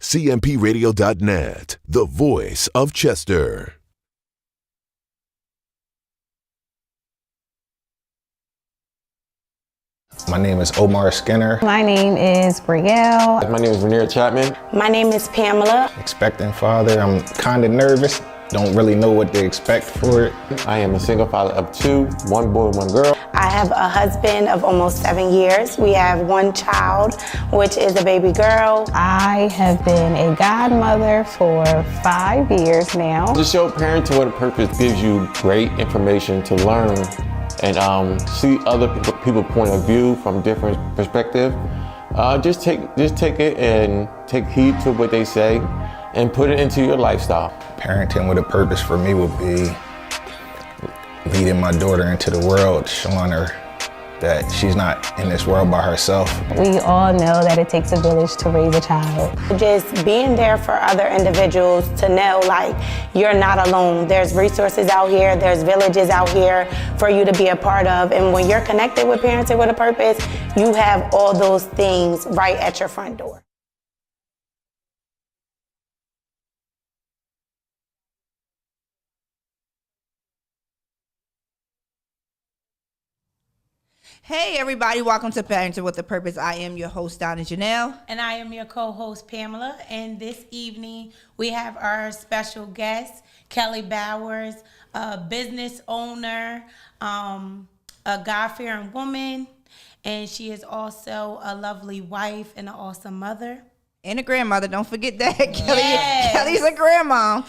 CMPRadio.net, the voice of Chester. My name is Omar Skinner. My name is Brielle. My name is Rainier Chapman. My name is Pamela. Expecting father. I'm kind of nervous. Don't really know what to expect for it. I am a single father of two, one boy, one girl. I have a husband of almost 7 years. We have one child, which is a baby girl. I have been a godmother for 5 years now. The show Parental with a Purpose gives you great information to learn and see other people's point of view from different perspectives. Just take it and take heed to what they say and put it into your lifestyle. Parenting with a purpose for me would be leading my daughter into the world, showing her that she's not in this world by herself. We all know that it takes a village to raise a child. Just being there for other individuals to know, like, you're not alone. There's resources out here, there's villages out here for you to be a part of. And when you're connected with Parenting with a Purpose, you have all those things right at your front door. Hey everybody, welcome to Parental with a Purpose. I am your host, Donna Janel. And I am your co-host, Pamela. And this evening, we have our special guest, Kelley Bowers, a business owner, a God-fearing woman, and she is also a lovely wife and an awesome mother. And a grandmother, don't forget that. Kelley's a grandma.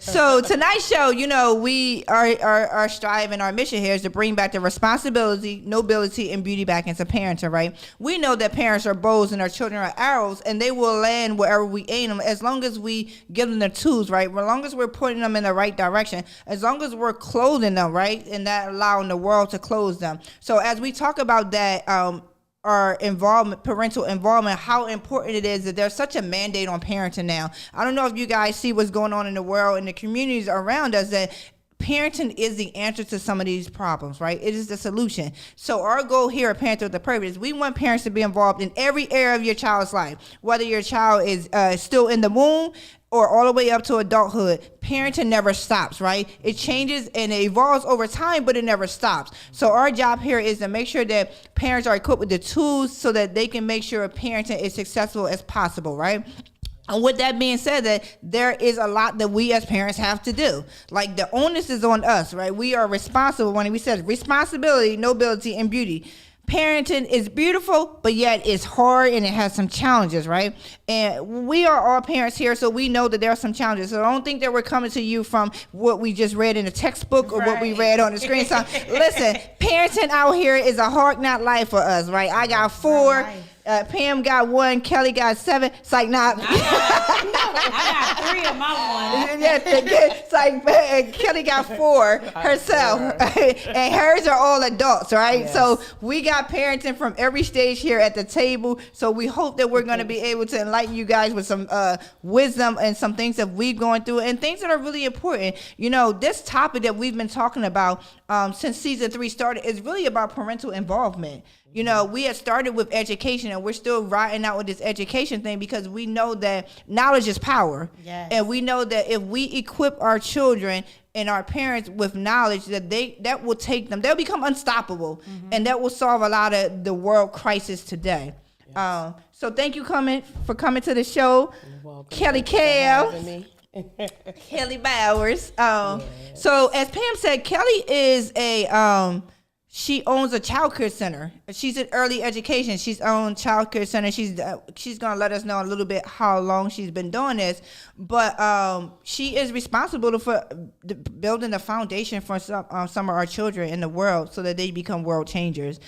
So tonight's show, you know, we are striving, our mission here is to bring back the responsibility, nobility, and beauty back into parenting, right? We know that parents are bows and our children are arrows, and they will land wherever we aim them as long as we give them the tools, right? As long as we're putting them in the right direction, as long as we're clothing them, right? And that allowing the world to clothe them. So as we talk about that, our involvement, parental involvement, how important it is that there's such a mandate on parenting now. I don't know if you guys see what's going on in the world and the communities around us, that parenting is the answer to some of these problems, right? It is the solution. So our goal here at Parental with a Purpose is we want parents to be involved in every area of your child's life, whether your child is still in the womb or all the way up to adulthood. Parenting never stops, right? It changes and it evolves over time, but it never stops. So our job here is to make sure that parents are equipped with the tools so that they can make sure parenting is successful as possible, right? And with that being said, that there is a lot that we as parents have to do. Like the onus is on us, right? We are responsible. When we said responsibility, nobility, and beauty. Parenting is beautiful, but yet it's hard and it has some challenges, right? And we are all parents here, so we know that there are some challenges. So I don't think that we're coming to you from what we just read in the textbook or what we read on the screen. So listen, parenting out here is a hard knock life for us, right? I got 4. Pam got 1, Kelley got 7. It's like, nah. I got 3 of my ones. It's like Kelley got 4 herself, and hers are all adults, right? Yes. So we got parenting from every stage here at the table. So we hope that we're going to be able to enlighten you guys with some wisdom and some things that we've gone through and things that are really important. You know, this topic that we've been talking about since season 3 started is really about parental involvement. You know, we had started with education and we're still riding out with this education thing because we know that knowledge is power. Yes. And we know that if we equip our children and our parents with knowledge, that will take them, they'll become unstoppable. Mm-hmm. And that will solve a lot of the world crisis today. Yes. So thank you for coming to the show. You're welcome. Kelley Kelley Bowers. Yes. So as Pam said, Kelley is she owns a child care center. She's in early education. She's owned child care center. She's gonna let us know a little bit how long she's been doing this. But she is responsible for building the foundation for some of our children in the world so that they become world changers.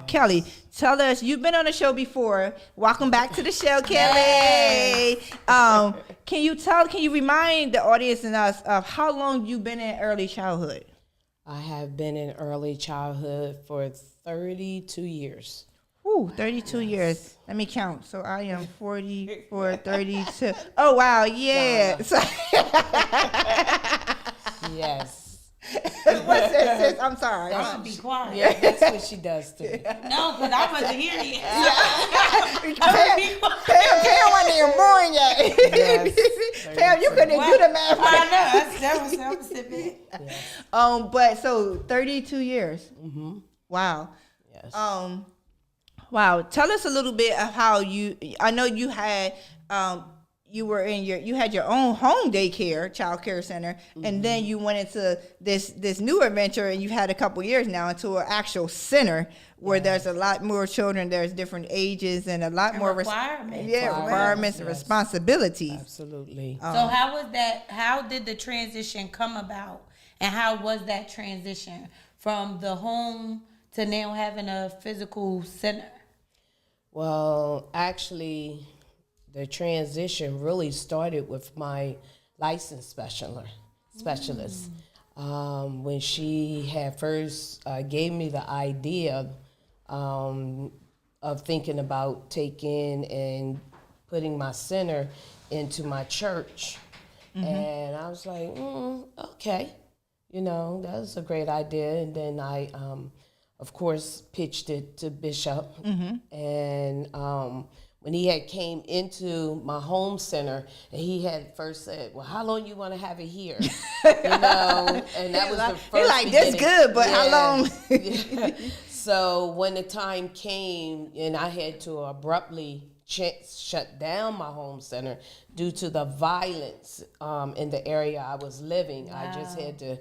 Kelley, tell us, you've been on the show before. Welcome back to the show, Kelley. Can you remind the audience and us of how long you've been in early childhood? I have been in early childhood for 32 years. Ooh, 32 years. Let me count. So I am 44, 32. Oh, wow, yeah. Yes. What's that, sis? I'm sorry. I'm going to be quiet. Yeah, that's what she does too. No, because I wasn't here yet. Pam wasn't even right? Yes. Pam, you couldn't do the math. I know. But so 32 years. Mm-hmm. Wow. Yes. Wow. Tell us a little bit of how I know you had, you had your own home daycare, child care center, and then you went into this new adventure, and you've had a couple years now into an actual center where there's a lot more children, there's different ages, and a lot more requirements. Requirements and responsibilities. Absolutely. So how was that? How did the transition come about, and how was that transition from the home to now having a physical center? Well, actually, the transition really started with my license specialist. When she had first gave me the idea of thinking about taking and putting my center into my church. And I was like, okay, that's a great idea. And then I, of course, pitched it to Bishop. And when he had came into my home center, and he had first said, well, how long you want to have it here? And that was the first He's like, this good, but how long? So when the time came and I had to abruptly shut down my home center due to the violence in the area I was living, wow. I just had to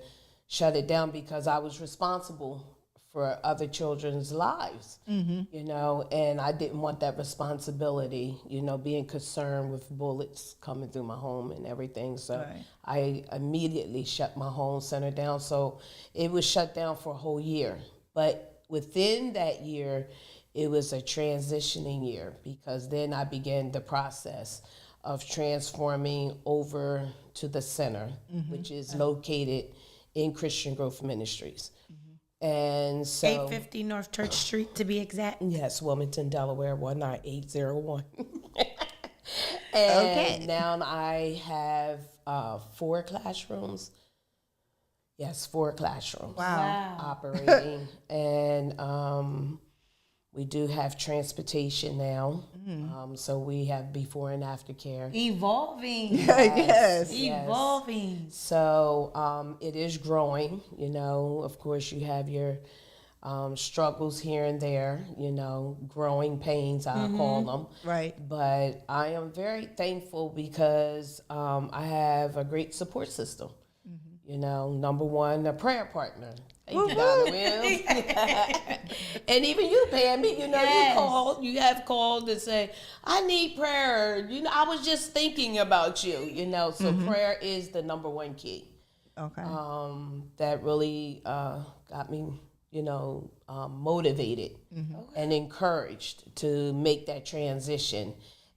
shut it down because I was responsible for other children's lives, and I didn't want that responsibility, being concerned with bullets coming through my home and everything. So right. I immediately shut my home center down. So it was shut down for a whole year. But within that year, it was a transitioning year because then I began the process of transforming over to the center, which is located in Christian Growth Ministries. And so 850 North Church Street to be exact. Yes, Wilmington, Delaware, 19801. And now I have 4 classrooms. Yes, 4 classrooms. Wow. Operating. And we do have transportation now. So we have before and after care. Evolving. Yes. Evolving. So it is growing, Of course, you have your struggles here and there, growing pains, I call them. Right. But I am very thankful because I have a great support system. Number one, a prayer partner. Thank you, Donna Janel. And even you, Pammy, you have called and say, I need prayer. I was just thinking about you, So prayer is the number one key. Okay. That really got me, motivated and encouraged to make that transition.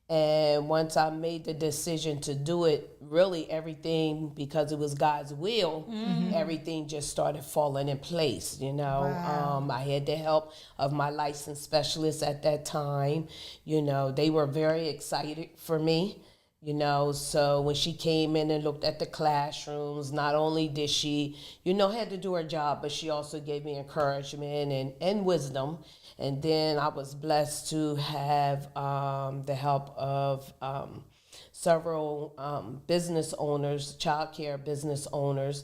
And once I made the decision to do it, really everything, because it was God's will, everything just started falling in place, Wow. I had the help of my licensed specialist at that time. They were very excited for me, So when she came in and looked at the classrooms, not only did she, had to do her job, but she also gave me encouragement and wisdom. And then I was blessed to have the help of several business owners, child care business owners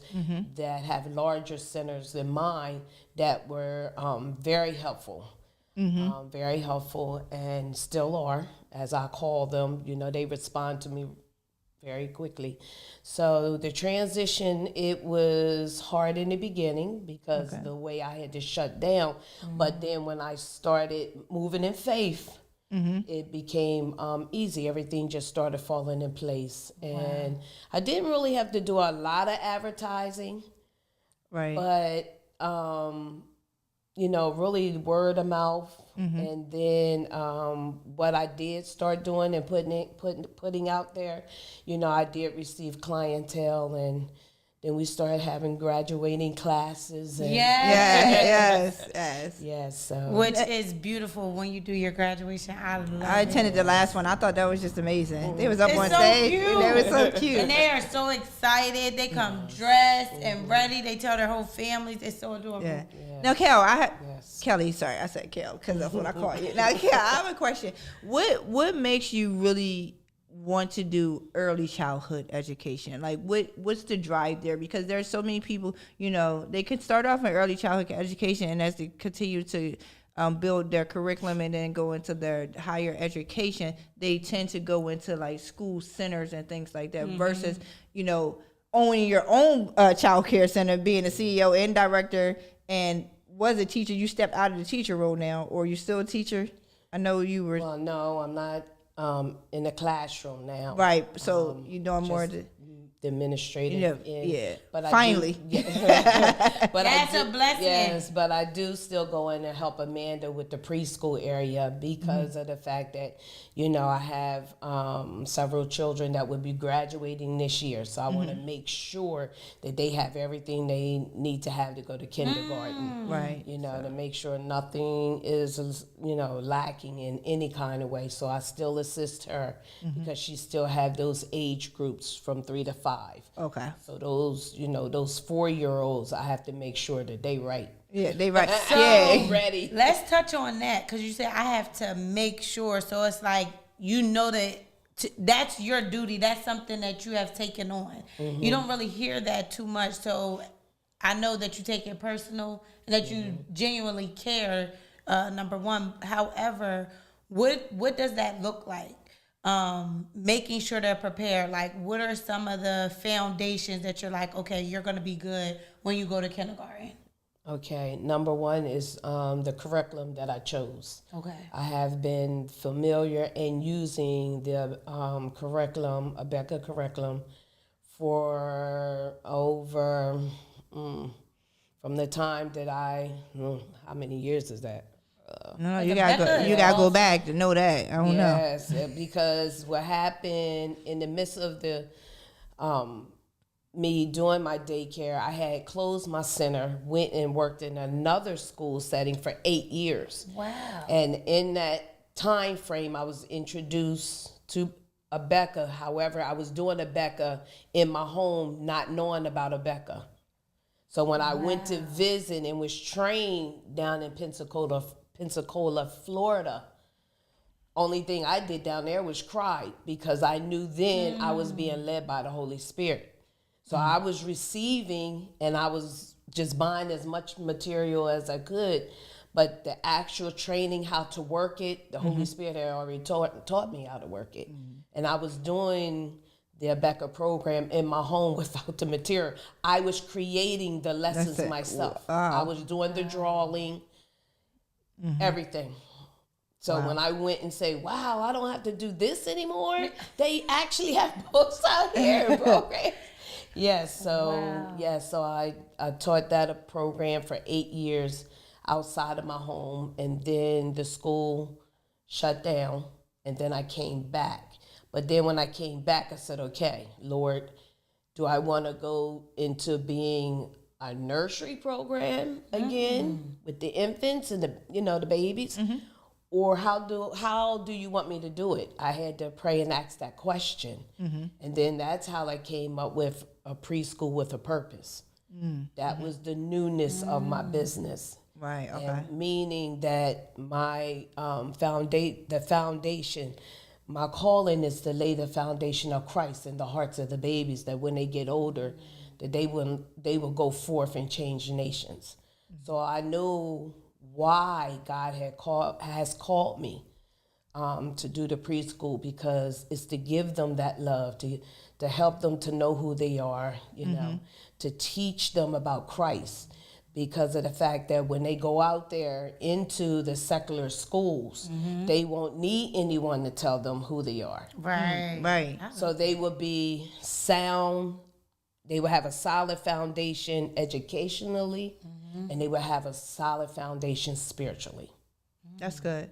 that have larger centers than mine that were very helpful. Very helpful and still are, as I call them. They respond to me very quickly. So the transition, it was hard in the beginning because the way I had to shut down. But then when I started moving in faith, it became easy. Everything just started falling in place. And I didn't really have to do a lot of advertising. Right. But, really word of mouth. And then what I did start doing and putting out there, I did receive clientele, and then we started having graduating classes. And yes. So. Which is beautiful when you do your graduation. I attended the last one. I thought that was just amazing. They was up on so stage. Cute. They were so cute. And they are so excited. They come dressed and ready. They tell their whole families. They're so adorable. Yeah. Now, Kelley, sorry, I said Kel because that's what I call you. Now, Kel, I have a question. What makes you really want to do early childhood education? Like, what's the drive there? Because there's so many people, they can start off in early childhood education, and as they continue to build their curriculum and then go into their higher education, they tend to go into like school centers and things like that versus, owning your own child care center, being a CEO and director, and was a teacher. You stepped out of the teacher role now, or you still a teacher? I know you were. Well, no, I'm not in the classroom now. Right. So I'm more the administrative end. But finally. But that's a blessing. Yes, but I do still go in and help Amanda with the preschool area because of the fact that, I have several children that would be graduating this year. So I want to make sure that they have everything they need to have to go to kindergarten. Right. To make sure nothing is, lacking in any kind of way. So I still assist her because she still have those age groups from 3 to 5. Okay. So those, those 4-year-olds, I have to make sure that they right. Yeah, they right. So, ready. Let's touch on that because you said I have to make sure. So it's like that that's your duty. That's something that you have taken on. You don't really hear that too much. So I know that you take it personal and that you genuinely care. Number one. However, what does that look like? Making sure they're prepared. Like, what are some of the foundations that you're like, okay, you're going to be good when you go to kindergarten? Okay, number one is the curriculum that I chose. Okay. I have been familiar in using the curriculum, ABECA curriculum, for over, from the time that how many years is that? No, you gotta go back to know that. I don't know. Yes, because what happened in the midst of the me doing my daycare, I had closed my center, went and worked in another school setting for 8 years. Wow. And in that time frame, I was introduced to ABECA. However, I was doing ABECA in my home, not knowing about ABECA. So when I went to visit and was trained down in Pensacola, Florida, only thing I did down there was cry because I knew then I was being led by the Holy Spirit. So I was receiving and I was just buying as much material as I could, but the actual training how to work it, the Holy Spirit had already taught me how to work it. And I was doing the ABECA program in my home without the material. I was creating the lessons myself. I was doing the drawing, everything. So when I went and say, wow, I don't have to do this anymore, they actually have books out here, program. Yes, so I taught that a program for 8 years outside of my home, and then the school shut down, and then I came back. But then when I came back, I said, okay, Lord, do I want to go into being a nursery program again with the infants and the babies? Or how do you want me to do it? I had to pray and ask that question. And then that's how I came up with a preschool with a purpose. That was the newness of my business. Right, okay. And meaning that my the foundation, my calling is to lay the foundation of Christ in the hearts of the babies, that when they get older, that they will go forth and change nations. So I know why God has called me to do the preschool, because it's to give them that love, to help them to know who they are, to teach them about Christ, because of the fact that when they go out there into the secular schools, they won't need anyone to tell them who they are. Right. So they will be sound. They will have a solid foundation educationally, and they will have a solid foundation spiritually. That's good.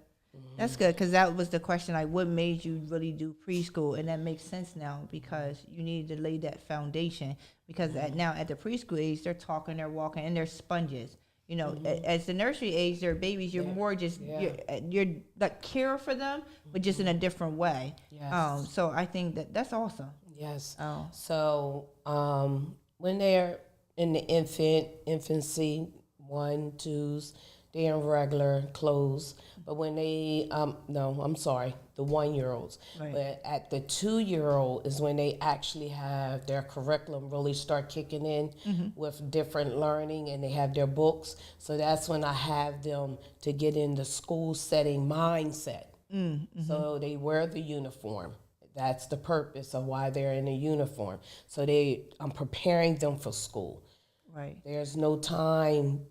That's good, because that was the question, like, what made you really do preschool? And that makes sense now, because you needed to lay that foundation. Because at the preschool age, they're talking, they're walking, and they're sponges. As the nursery age, they're babies. You're more just you're like care for them, but just in a different way. Yes. So I think that's awesome. Yes. Oh. So when they're in the infancy, 1, 2s, they're in regular clothes. But when they, no, I'm sorry, the 1-year-olds. Right. But at the 2-year-old is when they actually have their curriculum really start kicking in with different learning, and they have their books. So that's when I have them to get in the school setting mindset. So they wear the uniform. That's the purpose of why they're in a uniform. So I'm preparing them for school. Right. There's no time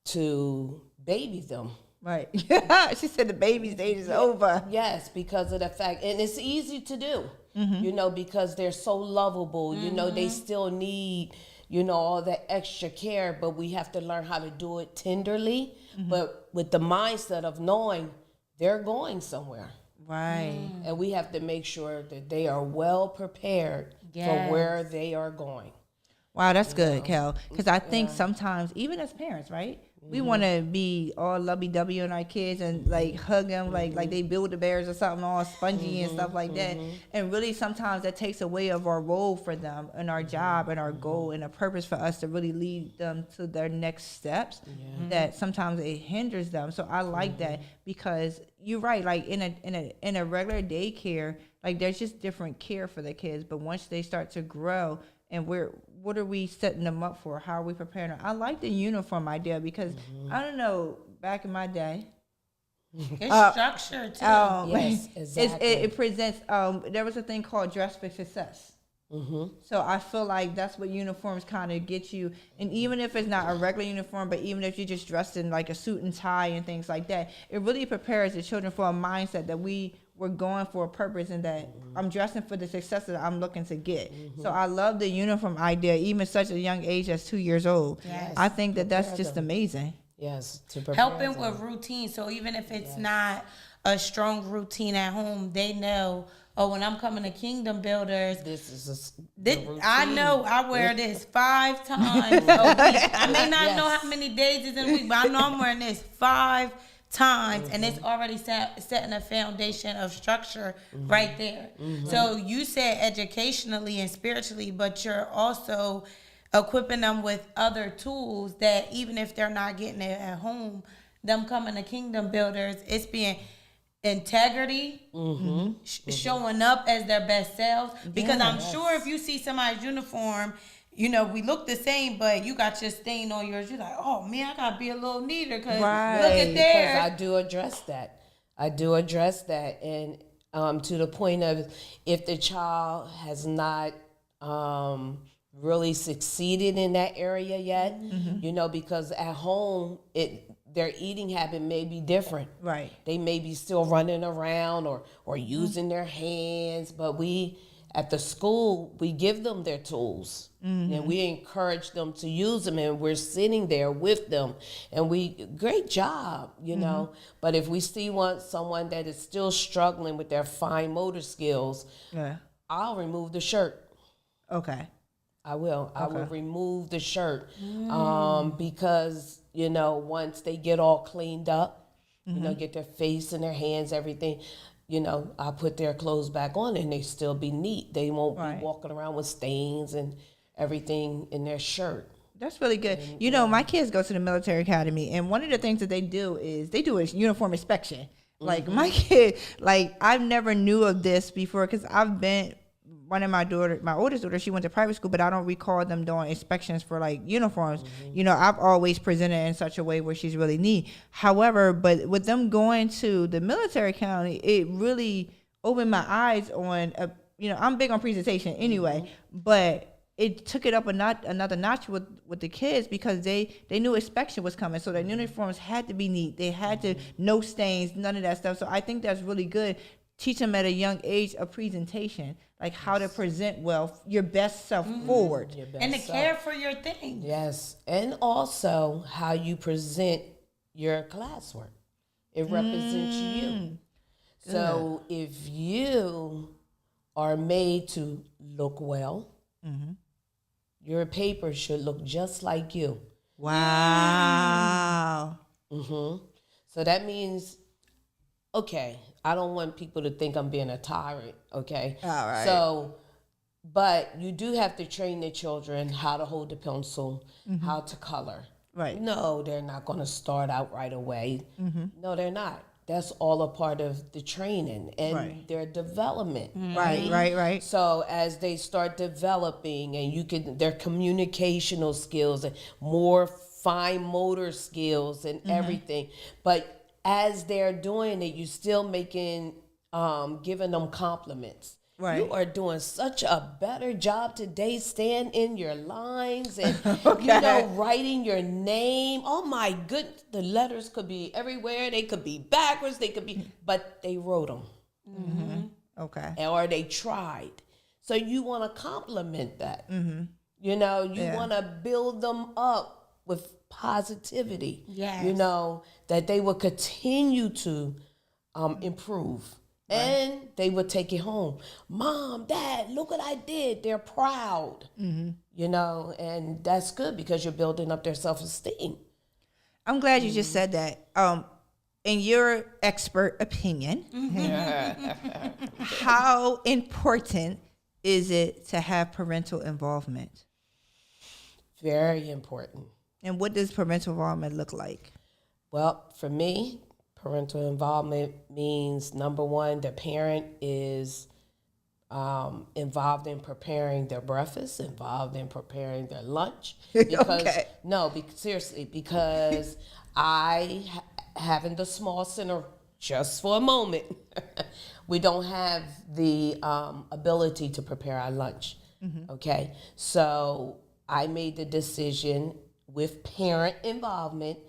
to baby them. Right. She said the baby stage is over. Yes, because of the fact, and it's easy to do, you know, because they're so lovable. You know, they still need, you know, all that extra care, but we have to learn how to do it tenderly, but with the mindset of knowing they're going somewhere. Right. And we have to make sure that they are well prepared for where they are going. Wow, that's good, Kel. Because I think sometimes, even as parents, right, we want to be all lovey-dovey on our kids and like hug them like they Build-A-Bears or something, all spongy and stuff like that. And really, sometimes that takes away of our role for them and our job and our goal and a purpose for us to really lead them to their next steps. That sometimes it hinders them. So I like that, because you're right. Like in a regular daycare, like there's just different care for the kids. But once they start to grow, and what are we setting them up for? How are we preparing them? I like the uniform idea, because I don't know, back in my day, It's structure too. Yes, exactly. It presents. There was a thing called Dress for Success. So I feel like that's what uniforms kind of get you. And even if it's not a regular uniform, but even if you're just dressed in like a suit and tie and things like that, it really prepares the children for a mindset that we're going for a purpose, and that I'm dressing for the success that I'm looking to get. So I love the uniform idea, even such a young age as 2 years old. Yes. I think that's just amazing. Yes, to prepare Helping them. with routine. So even if it's not a strong routine at home, they know, oh, when I'm coming to Kingdom Builders, This is I know I wear this 5 times a week. I may not know how many days is in a week, but I know I'm wearing this 5 times, and it's already setting a foundation of structure right there. So you said educationally and spiritually, but you're also equipping them with other tools that even if they're not getting it at home, them coming to Kingdom Builders, it's being integrity, showing up as their best selves. Because I'm sure if you see somebody's uniform, you know, we look the same, but you got your stain on yours. You're like, oh man, I gotta be a little neater, because look at there. Because I do address that. And to the point of, if the child has not really succeeded in that area yet, you know, because at home their eating habit may be different. Right. They may be still running around or using their hands, but at the school, we give them their tools, and we encourage them to use them, and we're sitting there with them, and great job, you know. But if we see someone that is still struggling with their fine motor skills, I'll remove the shirt. Okay. I will remove the shirt, because, you know, once they get all cleaned up, you know, get their face and their hands, everything, you know, I put their clothes back on, and they still be neat. They won't be walking around with stains and everything in their shirt. That's really good. You know, my kids go to the military academy, and one of the things that they do is they do a uniform inspection. Like my kid, like I've never knew of this before, because I've been, one of my oldest daughter, she went to private school, but I don't recall them doing inspections for like uniforms. You know, I've always presented in such a way where she's really neat. However, but with them going to the military academy, it really opened my eyes on, you know, I'm big on presentation anyway, but it took it up another notch with the kids, because they knew inspection was coming. So their uniforms had to be neat. They had to, no stains, none of that stuff. So I think that's really good. Teach them at a young age a presentation, like how to present well, your best self forward. And to care for your thing. Yes. And also how you present your classwork. It represents you. So if you are made to look well, your paper should look just like you. Wow. So that means, okay, I don't want people to think I'm being a tyrant, okay? All right. So, but you do have to train the children how to hold the pencil, how to color. Right. No, they're not going to start out right away. No, they're not. That's all a part of the training and their development. Right. So as they start developing, and their communicational skills and more fine motor skills and everything. But as they're doing it, you still giving them compliments. Right. You are doing such a better job today, staying in your lines and writing your name. Oh my goodness, the letters could be everywhere. They could be backwards. But they wrote them. Okay. Or they tried. So you want to compliment that. You want to build them up with positivity. Yes. That they will continue to improve. Right. And they would take it home. Mom, Dad, look what I did. They're proud. And that's good because you're building up their self-esteem. I'm glad you just said that. In your expert opinion, how important is it to have parental involvement? Very important. And what does parental involvement look like? Well, for me, parental involvement means, number one, the parent is involved in preparing their breakfast, involved in preparing their lunch. Because, seriously, because having the small center just for a moment, we don't have the ability to prepare our lunch. Okay, so I made the decision with parent involvement.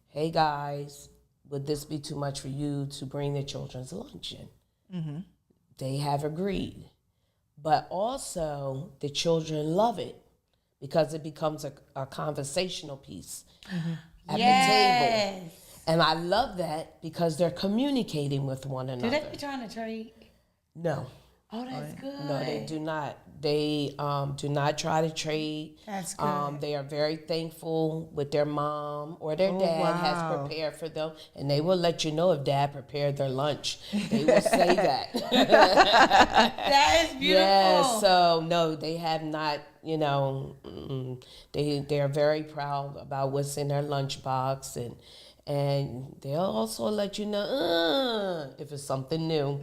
Hey guys, would this be too much for you to bring the children's lunch in? They have agreed. But also, the children love it because it becomes a conversational piece at the table. And I love that because they're communicating with one another. Do they be trying to trade? No. Oh, that's good. No, they do not. They do not try to trade. That's good. They are very thankful with their mom or their dad has prepared for them. And they will let you know if dad prepared their lunch. They will say that. That is beautiful. Yes, so no, they have not, they are very proud about what's in their lunchbox. And they'll also let you know if it's something new.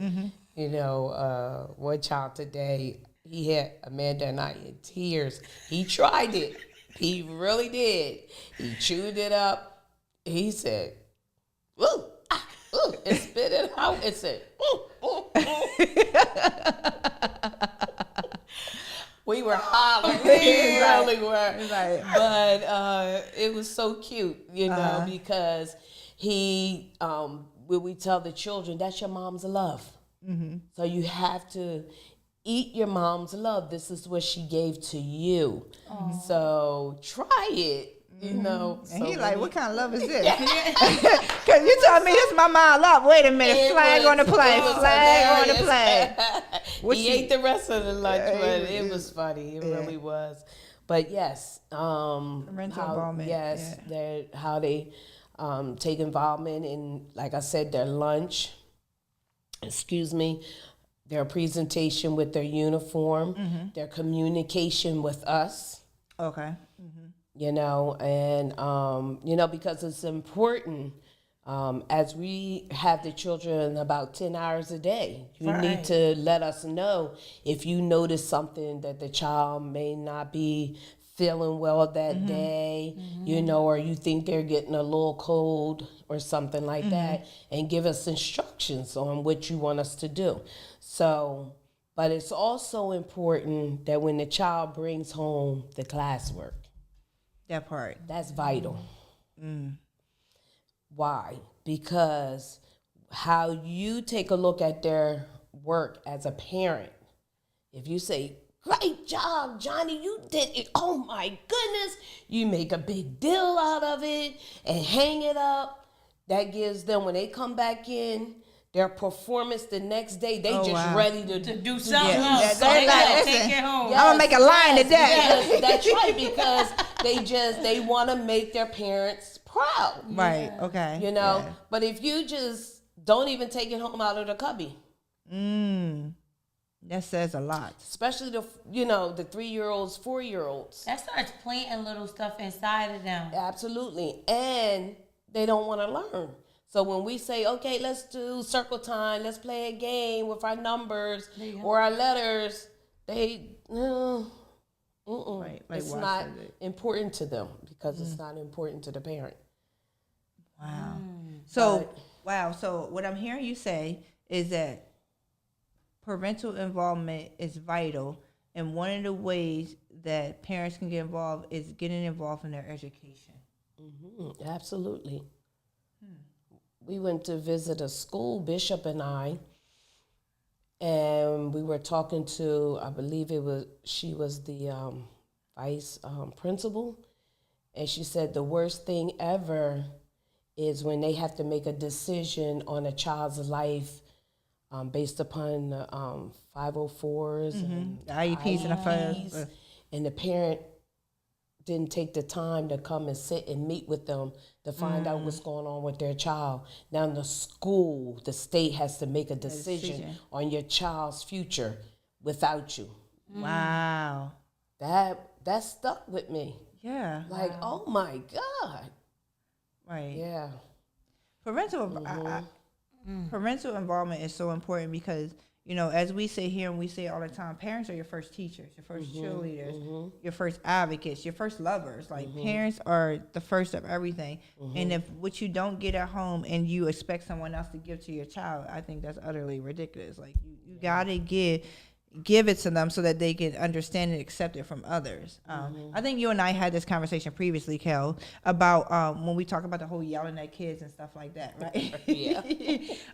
One child today, he had Amanda and I in tears. He tried it. He really did. He chewed it up. He said, ooh, ooh, and spit it out. It said, ooh, ooh, ooh. We were hollering. We really were. Right. But it was so cute, because he, when we tell the children, that's your mom's love. So you have to eat your mom's love. This is what she gave to you. So try it. And he like, what kind of love is this? Because you told me this is my mom's love. Wait a minute, flag on the play. He ate the rest of the lunch, but it was funny. It really was. But yes, parental involvement. Yes, how they take involvement in, like I said, their lunch. Their presentation with their uniform, their communication with us. Okay. Because it's important. As we have the children about 10 hours a day, you need to let us know if you notice something that the child may not be feeling well that day, or you think they're getting a little cold or something like that, and give us instructions on what you want us to do. So, but it's also important that when the child brings home the classwork, that part, that's vital. Why? Because how you take a look at their work as a parent, if you say, great job, Johnny, you did it. Oh my goodness. You make a big deal out of it and hang it up. That gives them, when they come back in, their performance the next day, they ready to do something else. Take it home. Yes, I'm going to make a line today. Yes, that's right, because they want to make their parents proud. Right, okay. But if you just don't even take it home out of the cubby, That says a lot. Especially the 3-year-olds, 4-year-olds. That starts planting little stuff inside of them. Absolutely. And they don't want to learn. So when we say, okay, let's do circle time, let's play a game with our numbers or our letters, they, Right, like it's not important to them because it's not important to the parent. Wow. So what I'm hearing you say is that parental involvement is vital, and one of the ways that parents can get involved is getting involved in their education. Mm-hmm. Absolutely. We went to visit a school, Bishop and I, and we were talking to, I believe she was the vice principal, and she said the worst thing ever is when they have to make a decision on a child's life based upon the 504s and the IEPs and the FIRs. And the parent didn't take the time to come and sit and meet with them to find out what's going on with their child. Now the state has to make a decision on your child's future without you. Wow. That stuck with me. Yeah. Like, oh my God. Right. Yeah. Parental involvement is so important because, as we say here and we say all the time, parents are your first teachers, your first cheerleaders, your first advocates, your first lovers. Like, parents are the first of everything. And if what you don't get at home and you expect someone else to give to your child, I think that's utterly ridiculous. Like, you got to give it to them so that they can understand and accept it from others. I think you and I had this conversation previously, Kel, about when we talk about the whole yelling at kids and stuff like that, right? Yeah.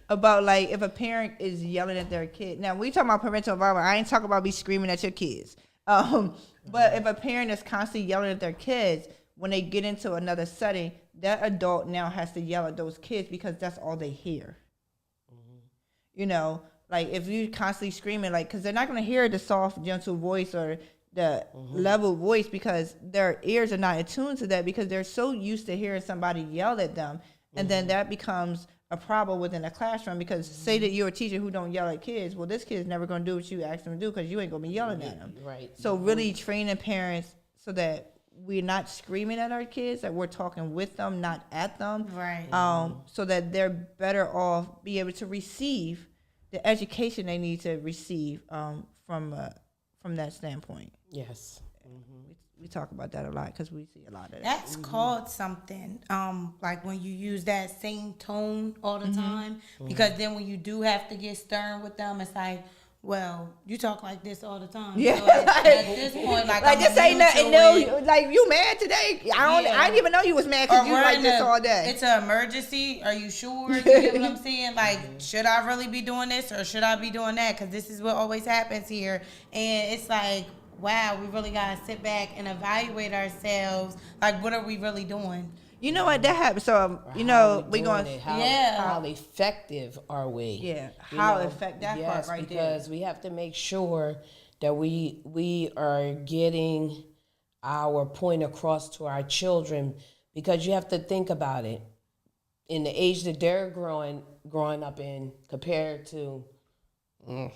About like if a parent is yelling at their kid. Now we talk about parental involvement. I ain't talking about be screaming at your kids. But if a parent is constantly yelling at their kids, when they get into another setting, that adult now has to yell at those kids because that's all they hear. Like, if you constantly screaming, like, because they're not going to hear the soft, gentle voice or the level voice because their ears are not attuned to that because they're so used to hearing somebody yell at them. And then that becomes a problem within a classroom because say that you're a teacher who don't yell at kids. Well, this kid's never going to do what you ask them to do because you ain't going to be yelling at them. Right. So really training parents so that we're not screaming at our kids, that we're talking with them, not at them. Right. So that they're better off be able to receive the education they need to receive from that standpoint. Yes. We talk about that a lot because we see a lot of that. That's called something. Like when you use that same tone all the time, because then when you do have to get stern with them, it's like, well, you talk like this all the time. Yeah. So at this point, like this ain't nothing new. Like, you mad today? I didn't even know you was mad because you like this all day. It's an emergency. Are you sure? You get what I'm saying? Like, should I really be doing this or should I be doing that? Because this is what always happens here. And it's like, wow, we really got to sit back and evaluate ourselves. Like, what are we really doing? You know what? That happened. So, we going to... How effective are we? Yeah. How effective, that part right there. Because we have to make sure that we are getting our point across to our children, because you have to think about it. In the age that they're growing up in compared to... compared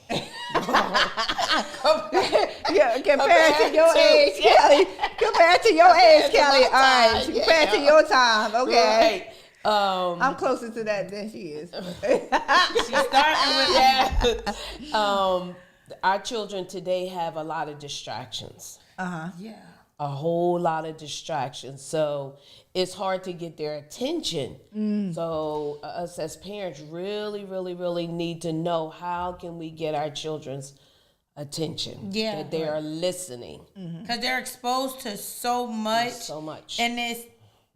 to your age, Kelley. Compared to your age, Kelley. All right. Compared to your time. Okay. Right. I'm closer to that than she is. She's starting with that. Our children today have a lot of distractions. Yeah. A whole lot of distractions. So it's hard to get their attention. So us as parents really, really, really need to know how can we get our children's attention. Yeah. That they are listening. Because they're exposed to so much. In this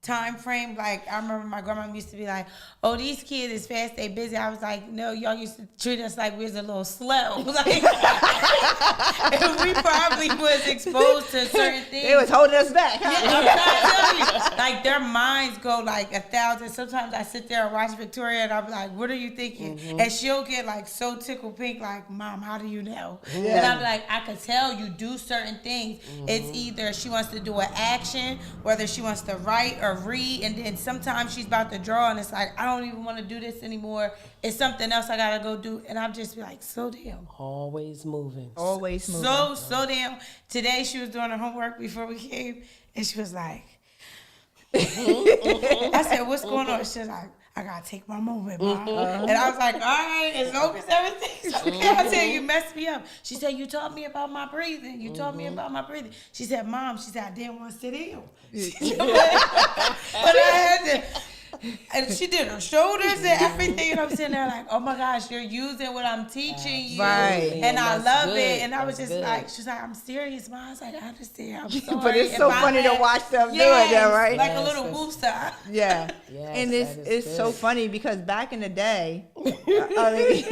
time frame. Like, I remember my grandma used to be like, oh, these kids is fast, they busy. I was like, no, y'all used to treat us like we was a little slow. Like, and we probably was exposed to certain things. They was holding us back. Huh? Yeah, I'm trying to tell you. Like, their minds go like 1,000. Sometimes I sit there and watch Victoria and I'm like, what are you thinking? And she'll get like so tickled pink, like, Mom, how do you know? And I'm like, I could tell you do certain things. It's either she wants to do an action, whether she wants to write or read, and then sometimes she's about to draw, and it's like, I don't even want to do this anymore. It's something else I gotta go do, and I'm just like, slow down. Always moving. Always moving. So damn. Today she was doing her homework before we came, and she was like, I said, what's going on? She was like, I gotta take my moment, Mom. And I was like, all right, as long as everything's okay. I said, you messed me up. She said, you taught me about my breathing. You taught me about my breathing. She said, Mom, I didn't want to sit down. But I had to. And she did her shoulders and everything, and I'm sitting there like, oh my gosh, you're using what I'm teaching you, right? And I love it. And I was just like, she's like, I'm serious, Mom. I was like, I understand. I'm sorry. But it's so funny to watch them do it, though, right? Like a little woosah. Yeah, and it's so funny because back in the day, I mean,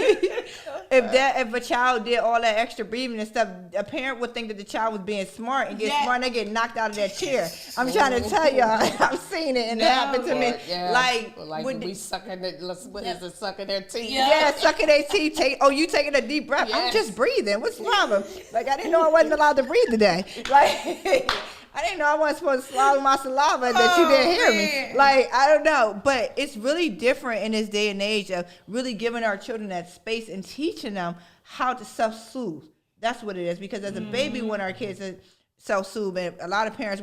if a child did all that extra breathing and stuff, a parent would think that the child was being smart and get smart, and they get knocked out of that chair. I'm trying to tell y'all, I've seen it, and it happened to me. Yeah. Like when we sucking sucking their teeth. Yeah, sucking their teeth. You taking a deep breath. Yes. I'm just breathing. What's the problem? Like, I didn't know I wasn't allowed to breathe today. Like, I didn't know I wasn't supposed to swallow my saliva and that you didn't hear me. Like, I don't know. But it's really different in this day and age of really giving our children that space and teaching them how to self-soothe. That's what it is. Because as a baby, when our kids are self-soothe, and a lot of parents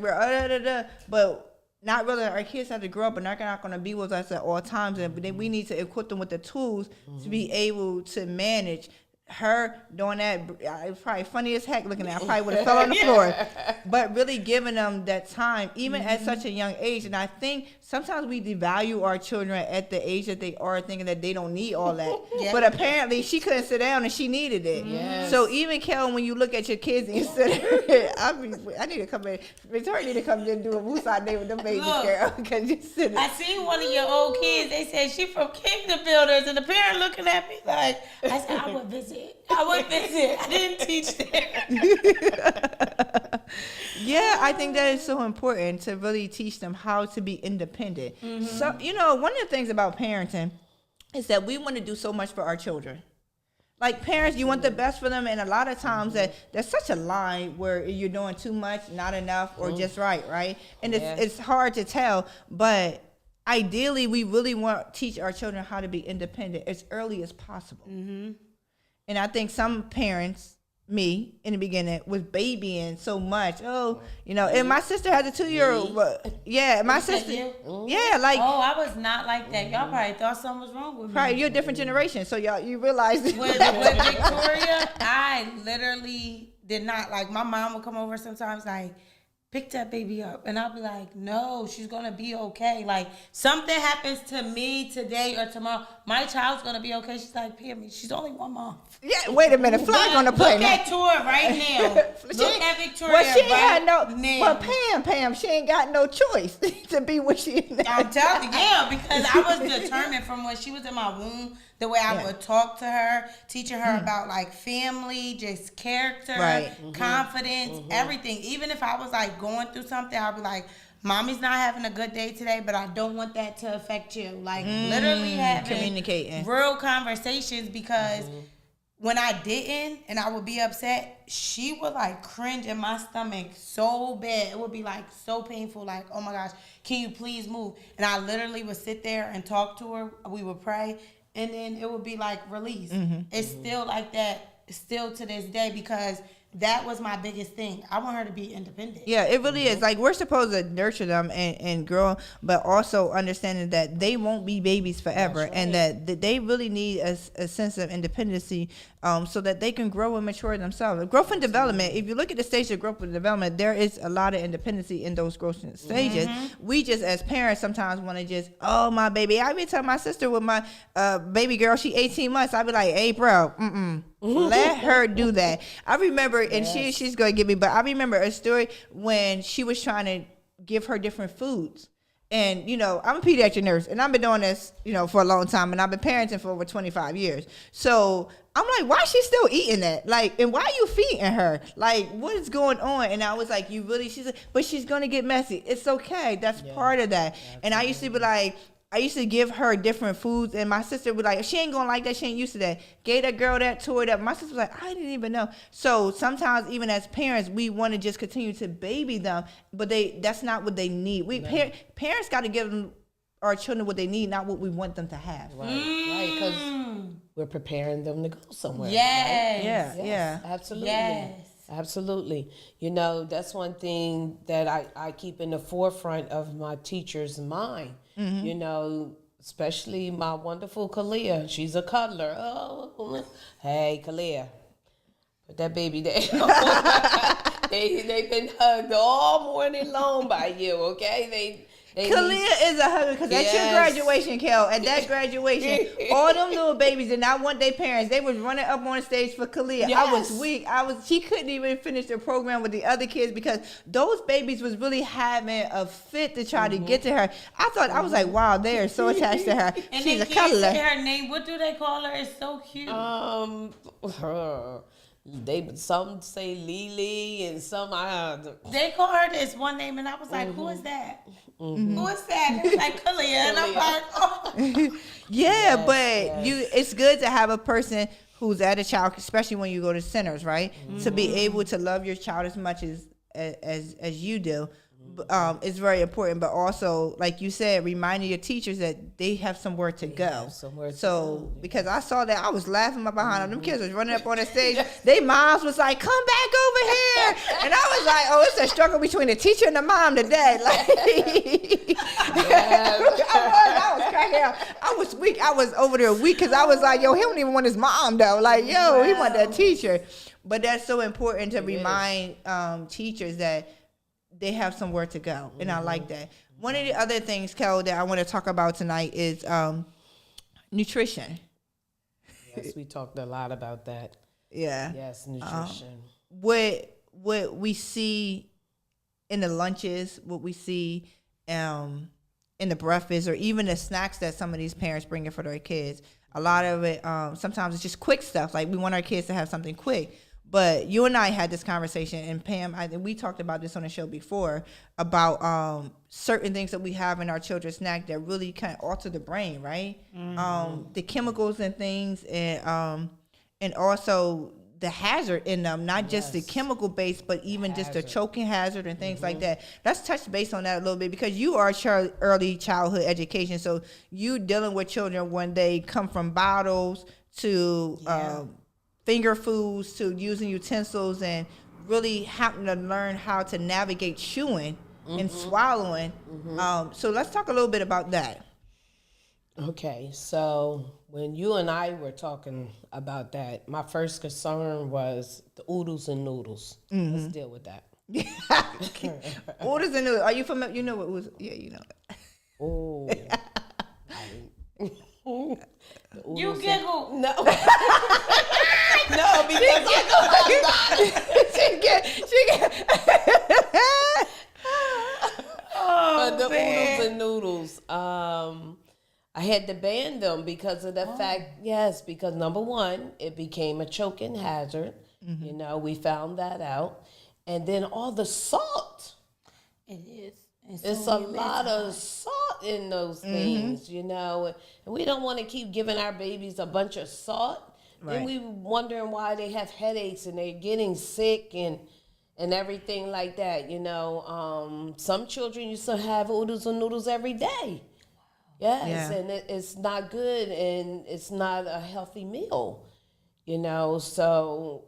but not really, our kids have to grow up and they're not going to be with us at all times. And we need to equip them with the tools to be able to manage her doing that. It was probably funny as heck looking at it. I probably would have fell on the floor. But really giving them that time, even at such a young age. And I think sometimes we devalue our children at the age that they are, thinking that they don't need all that. But apparently she couldn't sit down and she needed it. So even Kel, when you look at your kids and you sit there, I need to come in. Victoria need to come in and do a woosah day with them babies, girl. Because you sit there. I seen one of your old kids. They said she from Kingdom Builders, and the parent looking at me like, I said, I would visit. I didn't teach them. Yeah, I think that is so important to really teach them how to be independent. So, one of the things about parenting is that we want to do so much for our children. Like parents, you want the best for them, and a lot of times there's such a line where you're doing too much, not enough, or just right? And it's hard to tell, but ideally, we really want to teach our children how to be independent as early as possible. And I think some parents, me in the beginning, was babying so much. And my sister has a 2-year-old. My sister. I was not like that. Y'all probably thought something was wrong with me. Probably you're a different generation, so you realize with Victoria, I literally did not, like, my mom would come over sometimes like, pick that baby up. And I'll be like, no, she's going to be okay. Like, something happens to me today or tomorrow, my child's going to be okay. She's like, Pam, she's only 1 month. Yeah, wait a minute. Flag on the plane. Look at Tora right now. Look at Victoria Well, Pam, she ain't got no choice to be what she is now. I'm telling you, because I was determined from when she was in my womb, the way I would talk to her, teaching her about, like, family, just character, confidence, everything. Even if I was, like, going through something, I'd be like, Mommy's not having a good day today, but I don't want that to affect you. Like, literally having communicating real conversations, because when I didn't and I would be upset, she would, like, cringe in my stomach so bad. It would be, like, so painful, like, oh my gosh, can you please move? And I literally would sit there and talk to her. We would pray. And then it would be like release. It's still like that, still to this day, because that was my biggest thing. I want her to be independent. Yeah, it really is. Like, we're supposed to nurture them and grow, but also understanding that they won't be babies forever, and that they really need a sense of independency, so that they can grow and mature themselves. Growth and development, if you look at the stage of growth and development, there is a lot of independency in those growth stages. We just, as parents, sometimes want to just, my baby. I be telling my sister with my baby girl, she 18 months, I be like, hey, bro, let her do that. I remember, and she's going to give me, but I remember a story when she was trying to give her different foods. And, I'm a pediatric nurse, and I've been doing this, for a long time, and I've been parenting for over 25 years. So I'm like, why is she still eating that? Like, and why are you feeding her? Like, what is going on? And I was like, she's like, but she's going to get messy. It's okay. That's part of that. And I used to be like, I used to give her different foods, and my sister would like, she ain't gonna like that. She ain't used to that. Gave that girl that, tore it up. My sister was like, I didn't even know. So sometimes, even as parents, we want to just continue to baby them, but that's not what they need. Parents got to give them our children what they need, not what we want them to have. Right, because we're preparing them to go somewhere. Yes. Right? Yeah. Absolutely. Yes. Absolutely. You know, that's one thing that I keep in the forefront of my teacher's mind. You know, especially my wonderful Kalia. She's a cuddler. Oh, hey, Kalia, put that baby down. They've been hugged all morning long by you, okay? Kalia is a hugger because at your graduation, Kel, at that graduation, all them little babies did not want their parents. They was running up on stage for Kalia. Yes. I was weak. She couldn't even finish the program with the other kids because those babies was really having a fit to try to get to her. I was like, wow, they are so attached to her. And She's they a can't cuddler. say her name. What do they call her? It's so cute. Some say Lily and some They call her this one name, and I was like, who is that? Who is that? They was like, Kalia. And I'm like, oh. It's good to have a person who's at a child, especially when you go to centers, right? To be able to love your child as much as you do. It's very important, but also, like you said, reminding your teachers that they have somewhere to go. Because I saw that, I was laughing behind them. Them kids was running up on the stage. They moms was like, "Come back over here," and I was like, "Oh, it's a struggle between the teacher and the mom today." Like, I was cracking up. I was weak. I was over there weak because I was like, "Yo, he don't even want his mom though." Like, yo, he want that teacher. But that's so important to remind teachers that they have somewhere to go, and I like that. One of the other things, Kel, that I want to talk about tonight is nutrition. Yes, we talked a lot about that. Yeah. Yes, nutrition. What we see in the lunches, what we see in the breakfast, or even the snacks that some of these parents bring in for their kids. A lot of it, sometimes it's just quick stuff. Like, we want our kids to have something quick. But you and I had this conversation, and Pam, we talked about this on the show before, about certain things that we have in our children's snack that really kind of alter the brain, right? The chemicals and things, and also the hazard in them, not just the chemical base, but even just the choking hazard and things like that. Let's touch base on that a little bit, because you are early childhood education, so you dealing with children when they come from bottles to finger foods to using utensils, and really having to learn how to navigate chewing and swallowing. So let's talk a little bit about that. Okay, so when you and I were talking about that, my first concern was the oodles and noodles. Let's deal with that. Oodles and noodles. Are you familiar? You know what was? Yeah, you know that. Oh. You giggle. No. No, because she get. But the oodles and noodles, I had to ban them because of the fact, because number one, it became a choking hazard. You know, we found that out. And then all the salt. It is. It's a lot of salt in those things, you know. And we don't want to keep giving our babies a bunch of salt. Right. Then we wondering why they have headaches and they're getting sick and everything like that, you know. Some children used to have oodles and noodles every day. Yes, and it's not good, and it's not a healthy meal, you know. So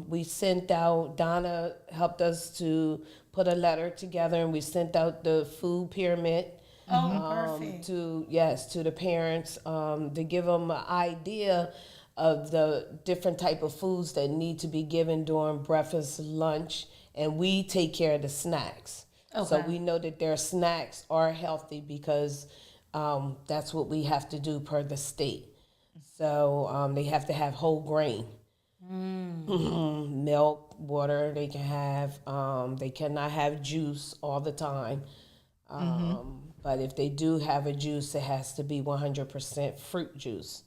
we sent out, Donna helped us to put a letter together, and we sent out the food pyramid Perfect. to the parents to give them an idea of the different type of foods that need to be given during breakfast, lunch, and we take care of the snacks. Okay. So we know that their snacks are healthy because that's what we have to do per the state. So they have to have whole grain. Milk, water they can have. They cannot have juice all the time. But if they do have a juice, it has to be 100% fruit juice.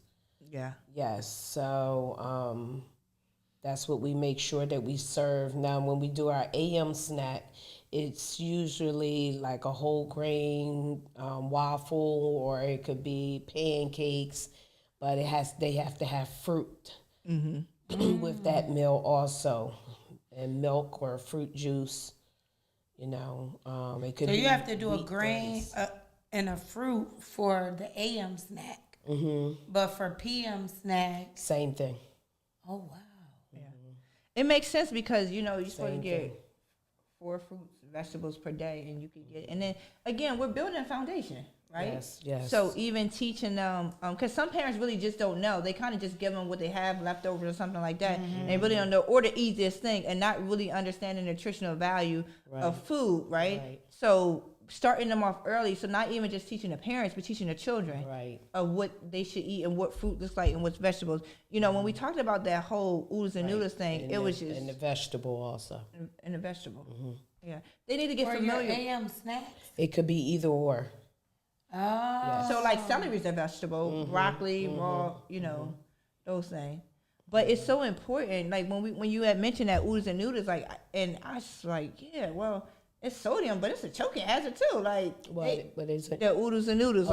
Yeah. Yes, so that's what we make sure that we serve. Now, when we do our AM snack, it's usually like a whole grain waffle, or it could be pancakes, but they have to have fruit with that meal also, and milk or fruit juice. You know, it could. So you have to do a grain and a fruit for the AM snack, but for PM snacks, same thing. Oh wow! Yeah, it makes sense because you're supposed to get 4 fruits, vegetables per day, and you can get. And then again, we're building a foundation, right? Yes. So even teaching them, because some parents really just don't know. They kind of just give them what they have leftovers or something like that. And they really don't know, or the easiest thing, and not really understanding the nutritional value of food, right? So starting them off early, so not even just teaching the parents, but teaching the children of what they should eat and what fruit looks like and what's vegetables. When we talked about that whole oodles and noodles thing, it was just... And the vegetable also. And the vegetable. Yeah. They need to get familiar. Your AM snacks? It could be either or. Oh. Yes. So like celery is a vegetable, broccoli, raw, those things. But it's so important. Like when you had mentioned that oodles and noodles, and I was like, yeah, well, it's sodium, but it's a choking hazard too. Like, what is it? The oodles and noodles,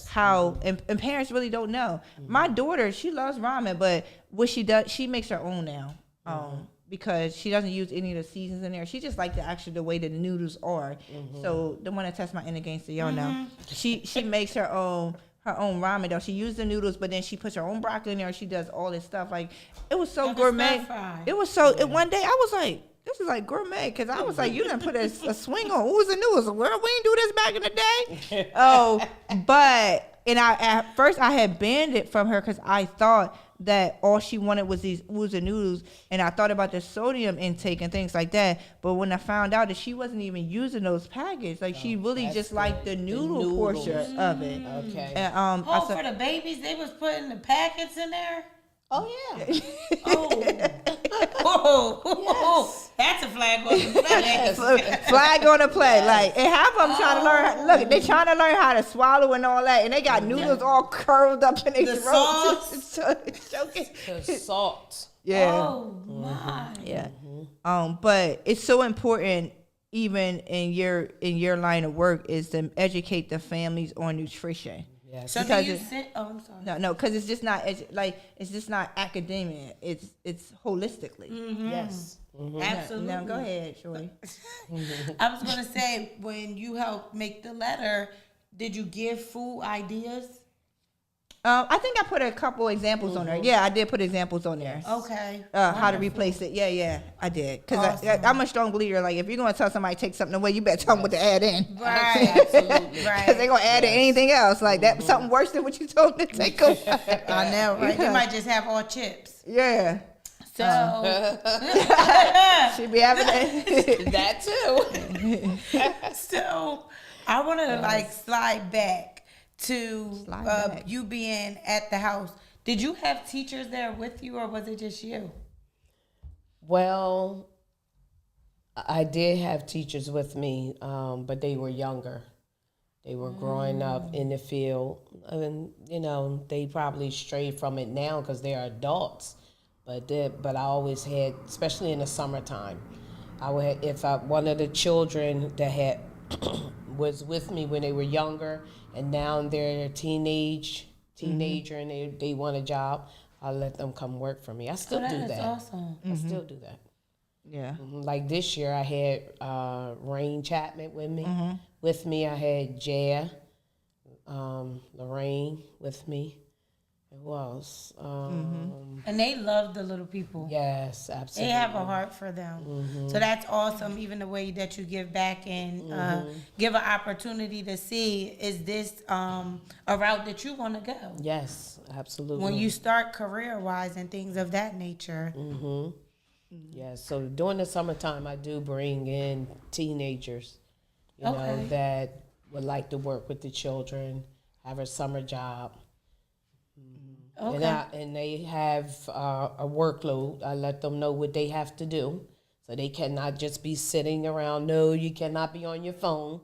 how and parents really don't know. My daughter, she loves ramen, but what she does, she makes her own now. Because she doesn't use any of the seasons in there. She just like the way that the noodles are. So the one that tests my inner gangster, y'all know. She makes her own ramen though. She uses the noodles, but then she puts her own broccoli in there. She does all this stuff. Like, it was so gourmet. It was so. One day I was like, this is like gourmet, because I was like, you done put a swing on oodles and noodles. Well, we didn't do this back in the day. At first I had banned it from her because I thought that all she wanted was these oodles and noodles, and I thought about the sodium intake and things like that. But when I found out that she wasn't even using those packets, like she really just liked the noodle portion of it. Okay. And, for the babies, they was putting the packets in there. Oh yeah. Yes. That's a flag on the play. Flag on the play. Like, and half of them trying to learn. Look, they trying to learn how to swallow and all that, and they got noodles all curled up in their throat. The salt. Yeah. Oh my. Yeah. But it's so important, even in your line of work, is to educate the families on nutrition. Yes. So do you sit? Oh, I'm sorry. No, because it's just not it's just not academia. It's holistically. Yes. Absolutely. Now go ahead, Shorty. I was gonna say, when you helped make the letter, did you give food ideas? I think I put a couple examples on there. Yeah, I did put examples on there. Okay. How to replace it. Yeah, I did. Because I'm a strong believer. Like, if you're going to tell somebody to take something away, you better tell them what to add in. Right. Absolutely. Right. Because they're going to add in anything else. Like, that something worse than what you told them to take away. I know, right? They might just have all chips. Yeah. So. She'd be having that. That too. So, I want to, slide back to you being at the house. Did you have teachers there with you, or was it just you? Well, I did have teachers with me, but they were younger. They were growing up in the field, and they probably strayed from it now because they're adults. But I always had, especially in the summertime, one of the children that had was with me when they were younger, and now they're a teenager and they want a job, I let them come work for me. I still do that. Awesome. I still do that. Yeah. Like this year, I had Rain Chapman with me. I had Jaya, Lorraine with me. Who else? And they love the little people. Yes, absolutely. They have a heart for them. So that's awesome, even the way that you give back and give an opportunity to see, is this a route that you want to go? Yes, absolutely. When you start career-wise and things of that nature. Yes, so during the summertime, I do bring in teenagers, that would like to work with the children, have a summer job. Okay. And they have a workload. I let them know what they have to do. So they cannot just be sitting around. No, you cannot be on your phone.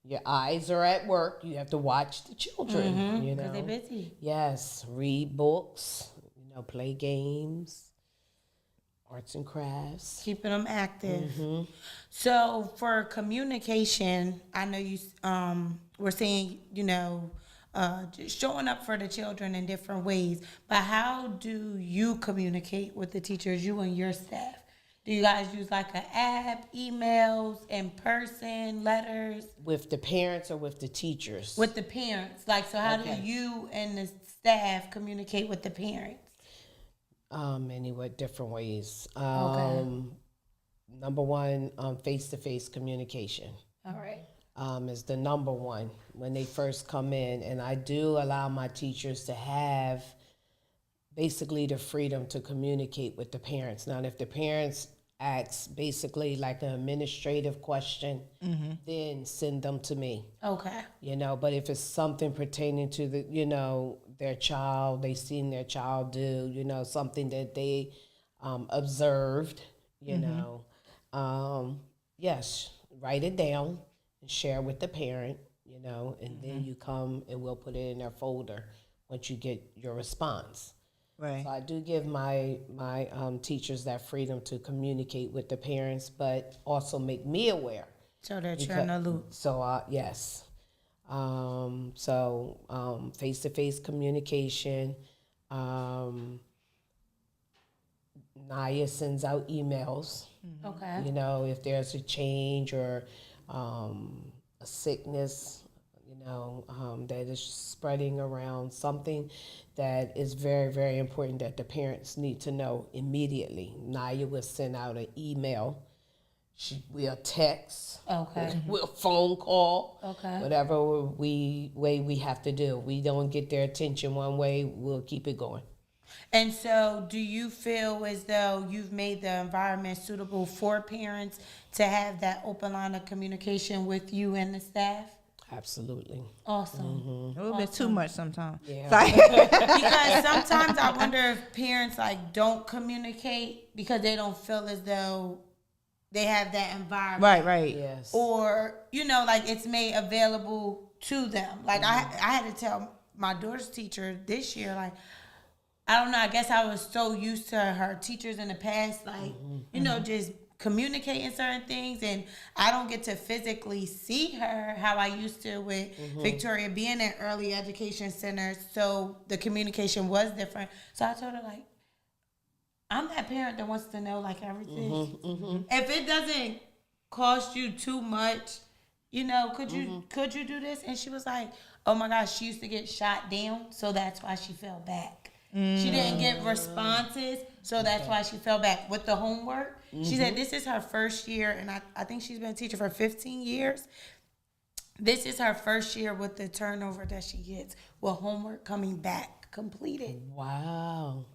Your eyes are at work. You have to watch the children, Because they're busy. Yes, read books, play games. Arts and crafts. Keeping them active. So for communication, I know you were saying, just showing up for the children in different ways. But how do you communicate with the teachers, you and your staff? Do you guys use like an app, emails, in person, letters? With the parents or with the teachers? With the parents. Like, so how do you and the staff communicate with the parents? Different ways. Okay. Number one, face-to-face communication. All right. Is the number one when they first come in. And I do allow my teachers to have basically the freedom to communicate with the parents. Now, if the parents ask basically like an administrative question, then send them to me. Okay. But if it's something pertaining to their child, they seen their child do, something that they observed, yes, write it down and share with the parent, and then you come and we'll put it in their folder once you get your response. Right. So I do give my teachers that freedom to communicate with the parents, but also make me aware. So that you're in the loop. So yes. Face-to-face communication. Naya sends out emails. Okay. If there's a change or a sickness, that is spreading around, something that is very, very important that the parents need to know immediately. Naya will send out an email. We'll text. Okay. We'll phone call. Okay. Whatever way we have to do. We don't get their attention one way, we'll keep it going. And so do you feel as though you've made the environment suitable for parents to have that open line of communication with you and the staff? Absolutely. Awesome. A little bit too much sometimes. Yeah. Because sometimes I wonder if parents don't communicate because they don't feel as though they have that environment. Right. Yes. Or, it's made available to them. Like I had to tell my daughter's teacher this year, I don't know, I guess I was so used to her teachers in the past, just communicating certain things, and I don't get to physically see her how I used to with Victoria being in early education centers, so the communication was different. So I told her, I'm that parent that wants to know, everything. If it doesn't cost you too much, could you do this? And she was like, oh my gosh, she used to get shot down, so that's why she fell back. She didn't get responses, so that's why she fell back with the homework. She said this is her first year, and I think she's been a teacher for 15 years. This is her first year with the turnover that she gets with homework coming back completed. Wow.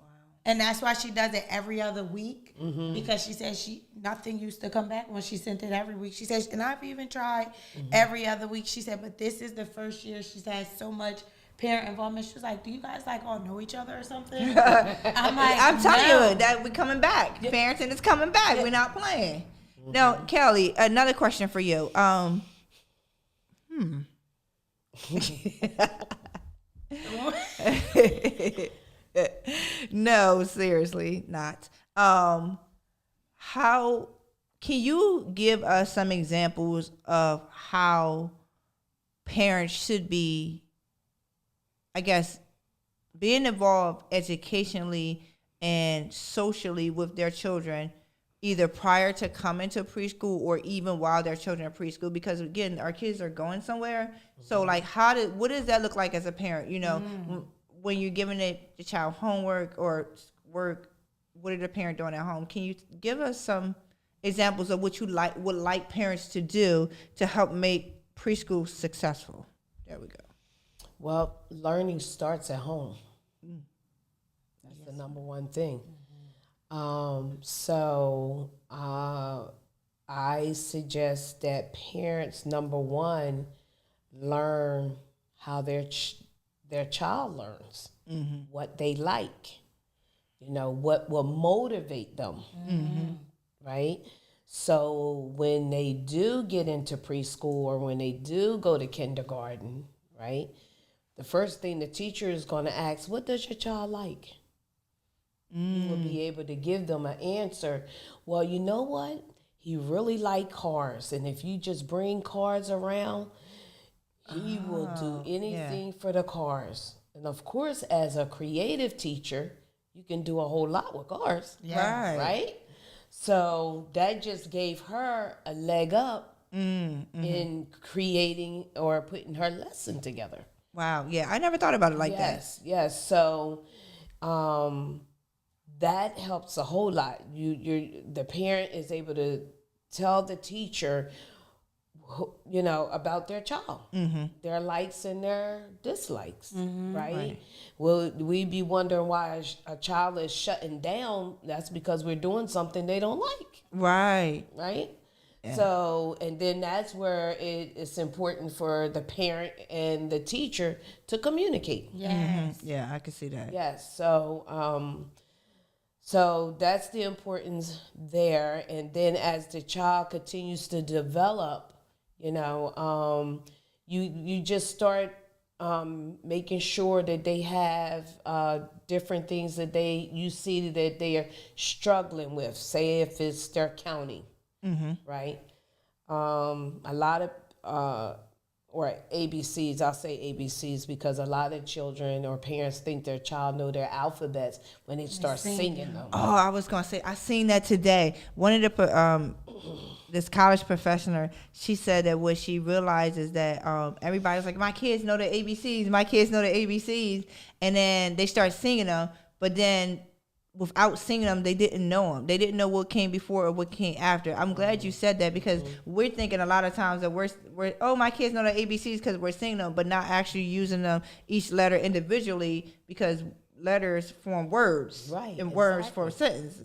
And that's why she does it every other week, because she says nothing used to come back when she sent it every week. She says, and I've even tried every other week. She said, but this is the first year she's had so much parent involvement. She was like, do you guys all know each other or something? I'm telling you that we're coming back. Parenting is coming back. We're not playing. Now, Kelley, another question for you. No, seriously, not. How can you give us some examples of how parents should be, I guess, being involved educationally and socially with their children, either prior to coming to preschool or even while their children are preschool? Because again, our kids are going somewhere. So what does that look like as a parent? When you're giving the child homework or work, what are the parent doing at home? Can you give us some examples of what you would like parents to do to help make preschool successful? There we go. Well, learning starts at home. That's the number one thing. I suggest that parents, number one, learn how their child learns, what they like, what will motivate them, right? So when they do get into preschool or when they do go to kindergarten, right, the first thing the teacher is going to ask, what does your child like? You will be able to give them an answer. Well, you know what? He really liked cars, and if you just bring cars around, he will do anything for the cars. And of course, as a creative teacher, you can do a whole lot with cars. Right? So that just gave her a leg up in creating or putting her lesson together. Wow. Yeah, I never thought about it like that. Yes. So that helps a whole lot. The parent is able to tell the teacher, about their child, their likes and their dislikes, right? Will we be wondering why a child is shutting down? That's because we're doing something they don't like. Right. Yeah. So, and then that's where it's important for the parent and the teacher to communicate. Yes. Yeah, I can see that. Yes. So that's the importance there. And then as the child continues to develop, you just start making sure that they have different things that you see that they are struggling with. Say if it's their county, right? A lot of or ABCs. I'll say ABCs because a lot of children or parents think their child know their alphabets when they start singing them. Oh, I was gonna say I seen that today. One of the this college professor, she said that what she realized is that everybody's like, my kids know the ABCs, and then they start singing them, but then without singing them, they didn't know them. They didn't know what came before or what came after. I'm glad you said that because we're thinking a lot of times that we're my kids know the ABCs because we're singing them, but not actually using them each letter individually because letters form words, right? And words form sentences,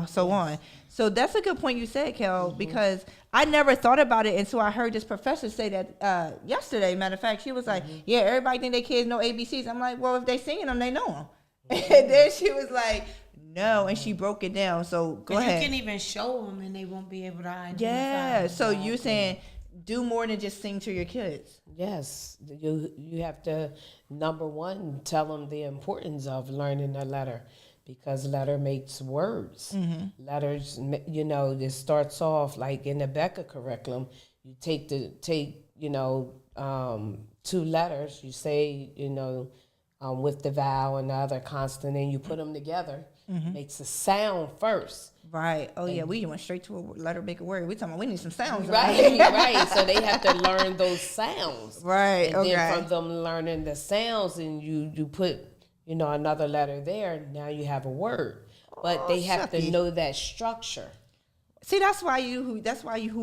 so on. So that's a good point you said, Kel, because I never thought about it until I heard this professor say that yesterday. Matter of fact, she was like, "Yeah, everybody think their kids know ABCs." I'm like, "Well, if they singing them, they know them." And then she was like, "No," and she broke it down. So go ahead. You can even show them, and they won't be able to identify. Yeah. So you're saying do more than just sing to your kids. Yes, you have to, number one, tell them the importance of learning a letter, because letter makes words. Letters, this starts off like in the Becca curriculum. You take 2 letters. You say with the vowel and the other consonant, and you put them together. Makes a sound first. Right. Oh, yeah. We went straight to a letter, make a word. We talking about we need some sounds. Right. So they have to learn those sounds. Right. And then from them learning the sounds, and you put, another letter there, now you have a word. But they have to know that structure. See, that's why you who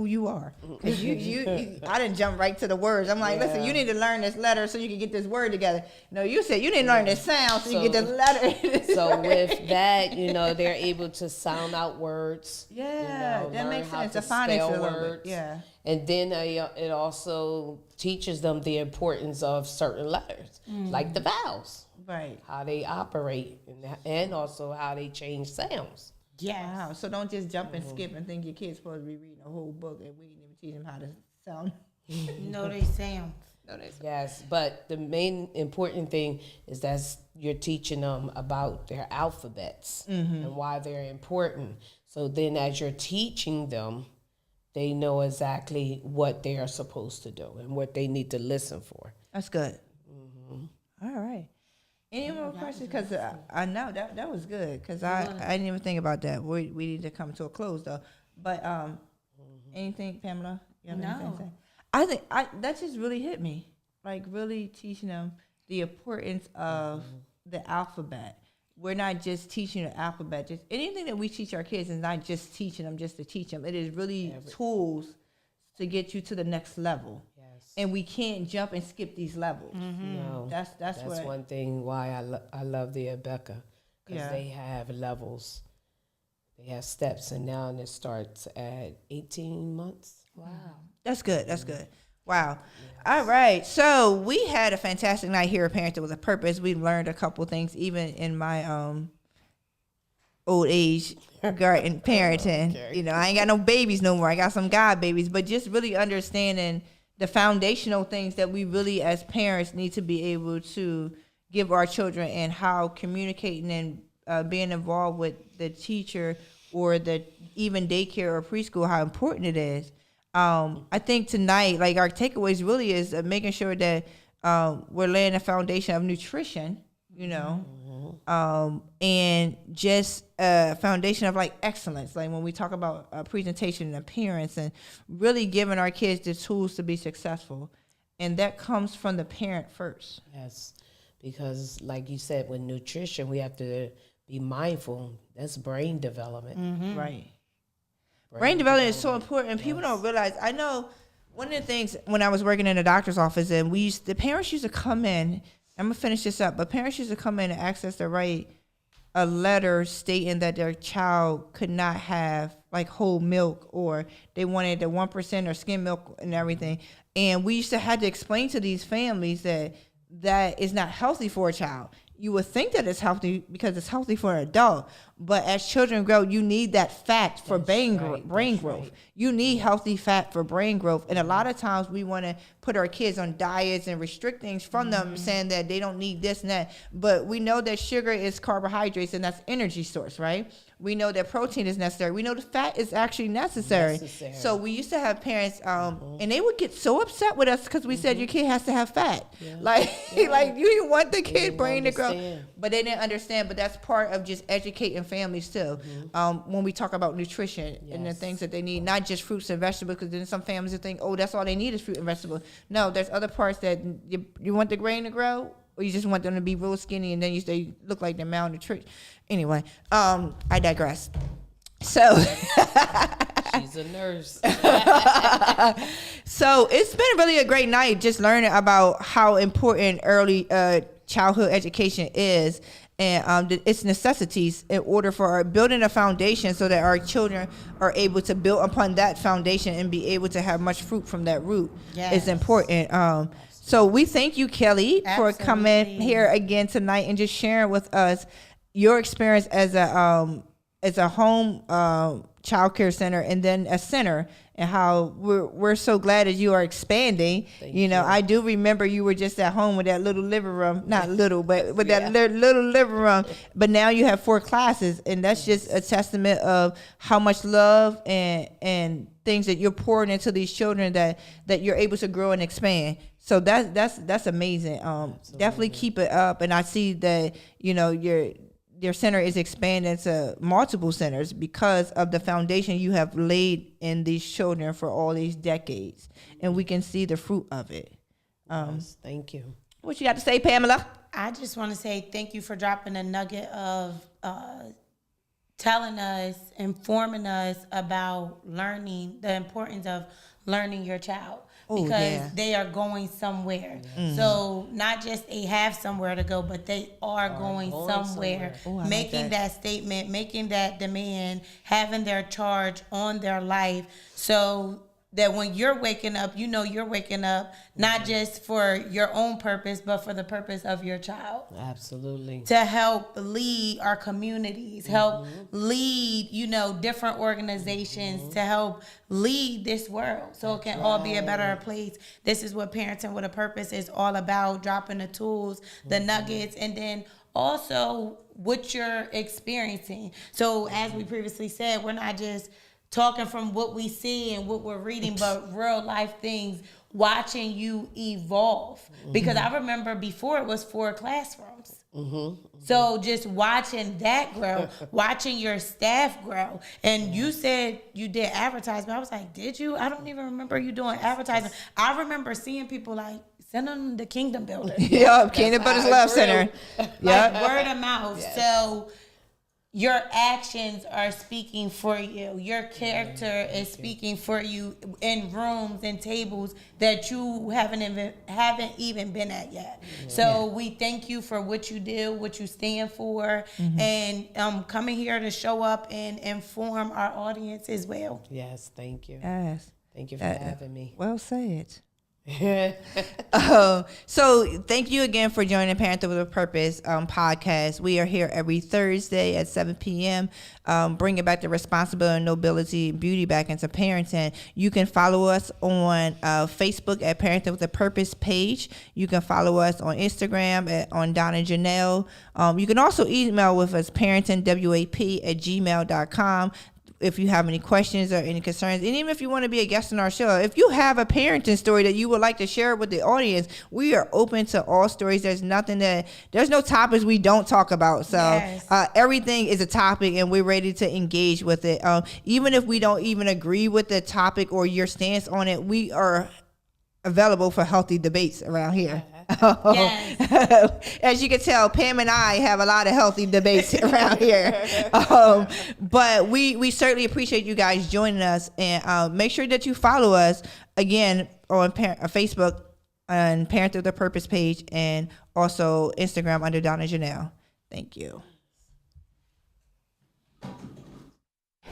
you are. Cause you I didn't jump right to the words. I'm like, listen, you need to learn this letter so you can get this word together. No, you said you need to learn this sound so you get this letter. So with that, they're able to sound out words. Yeah, that makes sense. The phonics a little bit. Yeah. And then it also teaches them the importance of certain letters, like the vowels. Right. How they operate and also how they change sounds. Yeah. Wow. So don't just jump and skip and think your kid's supposed to be reading a whole book and we didn't even teach them how to sound. No, they sound. Yes, but the main important thing is that you're teaching them about their alphabets and why they're important. So then as you're teaching them, they know exactly what they are supposed to do and what they need to listen for. That's good. All right. Any more questions? Because I know that was good. Because I didn't even think about that. We need to come to a close though. But anything, Pamela? You have anything to say? I think that just really hit me. Like really teaching them the importance of the alphabet. We're not just teaching the alphabet. Just anything that we teach our kids is not just teaching them just to teach them. It is really tools to get you to the next level. And we can't jump and skip these levels. No, that's one thing why I love the Abeka, because they have levels, they have steps, and now it starts at 18 months. Wow, that's good. That's good. Wow. Yes. All right. So we had a fantastic night here at Parental with a Purpose. We learned a couple things, even in my old age garden parenting. Okay. I ain't got no babies no more. I got some god babies, but just really understanding the foundational things that we really as parents need to be able to give our children, and how communicating and being involved with the teacher or the even daycare or preschool, how important it is. I think tonight, like our takeaways really is making sure that we're laying a foundation of nutrition, and just a foundation of like excellence. Like when we talk about presentation and appearance, and really giving our kids the tools to be successful, and that comes from the parent first. Yes, because like you said, with nutrition, we have to be mindful. That's brain development, Right. Brain development is so important, and people don't realize. I know one of the things when I was working in a doctor's office, and the parents used to come in. I'm gonna finish this up, but parents used to come in and ask us to write a letter stating that their child could not have like whole milk, or they wanted the 1% or skim milk and everything. And we used to have to explain to these families that that is not healthy for a child. You would think that it's healthy because it's healthy for an adult, but as children grow, you need that fat for brain growth. Right. You need healthy fat for brain growth, and a lot of times we want to put our kids on diets and restrict things from them, saying that they don't need this and that. But we know that sugar is carbohydrates, and that's energy source, right? We know that protein is necessary. We know the fat is actually necessary. So we used to have parents, and they would get so upset with us because we said your kid has to have fat. Like you want the kid brain to grow, but they didn't understand. But that's part of just educating families too. When we talk about nutrition and the things that they need, not just fruits and vegetables, because then some families will think, oh, that's all they need is fruit and vegetables. No, there's other parts that you want the grain to grow, or you just want them to be real skinny, and then they look like they're malnourished. Anyway, I digress. So she's a nurse. So it's been really a great night just learning about how important early childhood education is, and its necessities in order for our building a foundation so that our children are able to build upon that foundation and be able to have much fruit from that root. Is important. So we thank you, Kelley, for coming here again tonight and just sharing with us your experience as a home child care center and then a center, and how we're so glad that you are expanding. You know, I do remember you were just at home with that little living room, not little, but with that little living room. But now you have 4 classes, and that's just a testament of how much love and things that you're pouring into these children that you're able to grow and expand. So that's amazing. Definitely keep it up, and I see that your center is expanding to multiple centers because of the foundation you have laid in these children for all these decades, and we can see the fruit of it. Thank you. What you got to say, Pamela? I just want to say thank you for dropping a nugget of telling us, informing us about learning, the importance of learning your child. Because they are going somewhere. So not just they have somewhere to go, but they are going somewhere. Making that statement, making that demand, having their charge on their life, so that when you're waking up, you're waking up not just for your own purpose, but for the purpose of your child. Absolutely. To help lead our communities, help lead, different organizations, to help lead this world so it can all be a better place. This is what Parenting with a Purpose is all about, dropping the tools, the nuggets, and then also what you're experiencing. So as we previously said, we're not just talking from what we see and what we're reading, but real life things, watching you evolve. Because I remember before it was 4 classrooms. So just watching that grow, watching your staff grow. And you said you did advertisement. I was like, did you? I don't even remember you doing advertising. I remember seeing people like, send them to Kingdom Builders. Kingdom Builders Love Center. Like word of mouth. So your actions are speaking for you. Your character is speaking for you in rooms and tables that you haven't even been at yet. So we thank you for what you do, what you stand for, and coming here to show up and inform our audience as well. Yes, thank you. Yes. Thank you for having me. Well said. So thank you again for joining Parental with a Purpose podcast. We are here every Thursday at 7 p.m. Bringing back the responsibility, nobility, and beauty back into parenting. You can follow us on Facebook at Parental with a Purpose page. You can follow us on Instagram on Donna Janel. You can also email with us parentingwap@gmail.com. If you have any questions or any concerns, and even if you want to be a guest on our show, if you have a parenting story that you would like to share with the audience, we are open to all stories. There's no topics we don't talk about. So yes. Everything is a topic, and we're ready to engage with it. Even if we don't even agree with the topic or your stance on it, we are available for healthy debates around here. Yes. As you can tell, Pam and I have a lot of healthy debates around here. But we certainly appreciate you guys joining us, and make sure that you follow us again on Facebook on Parent with a Purpose page, and also Instagram under Donna Janel. Thank you.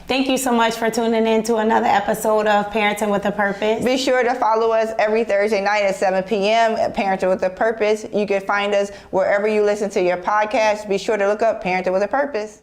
Thank you so much for tuning in to another episode of Parenting with a Purpose. Be sure to follow us every Thursday night at 7 p.m. at Parenting with a Purpose. You can find us wherever you listen to your podcast. Be sure to look up Parenting with a Purpose.